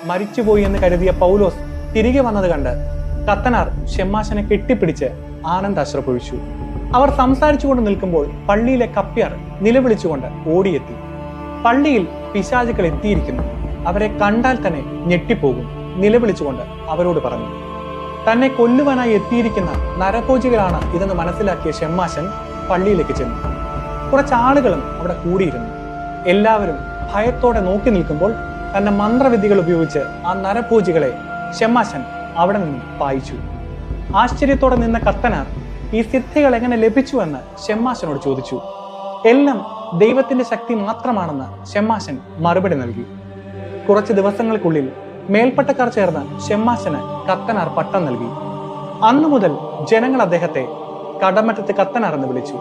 മരിച്ചുപോയി എന്ന് കരുതിയ പൗലോസ് തിരികെ വന്നത് കണ്ട് കത്തനാർ ഷെമ്മാശനെ കെട്ടിപ്പിടിച്ച് ആനന്ദാശ്ര പൊഴിച്ചു. അവർ സംസാരിച്ചുകൊണ്ട് നിൽക്കുമ്പോൾ പള്ളിയിലെ കപ്പ്യാർ നിലവിളിച്ചുകൊണ്ട് ഓടിയെത്തി. പള്ളിയിൽ പിശാചുക്കൾ എത്തിയിരിക്കുന്നു, അവരെ കണ്ടാൽ തന്നെ ഞെട്ടിപ്പോകും നിലവിളിച്ചുകൊണ്ട് അവരോട് പറഞ്ഞു. തന്നെ കൊല്ലുവാനായി എത്തിയിരിക്കുന്ന നരഭോജികളാണ് ഇതെന്ന് മനസ്സിലാക്കിയ ഷെമ്മാശൻ പള്ളിയിലേക്ക് ചെന്നു. കുറച്ചാളുകളും അവിടെ കൂടിയിരുന്നു. എല്ലാവരും ഭയത്തോടെ നോക്കി നിൽക്കുമ്പോൾ തന്റെ മന്ത്രവിദ്യകൾ ഉപയോഗിച്ച് ആ നരഭോജികളെ ഷെമ്മാശൻ അവിടെ നിന്നും പായിച്ചു. ആശ്ചര്യത്തോടെ നിന്ന കത്തനാർ ഈ സിദ്ധികൾ എങ്ങനെ ലഭിച്ചുവെന്ന് ഷെമ്മാശനോട് ചോദിച്ചു. എല്ലാം ദൈവത്തിന്റെ ശക്തി മാത്രമാണെന്ന് ഷെമ്മാശൻ മറുപടി നൽകി. കുറച്ച് ദിവസങ്ങൾക്കുള്ളിൽ മേൽപ്പട്ടക്കാർ ചേർന്ന് ഷെമ്മാശന് കത്തനാർ പട്ടം നൽകി. അന്നു മുതൽ ജനങ്ങൾ അദ്ദേഹത്തെ കടമറ്റത്ത് കത്തനാർ എന്ന് വിളിച്ചു.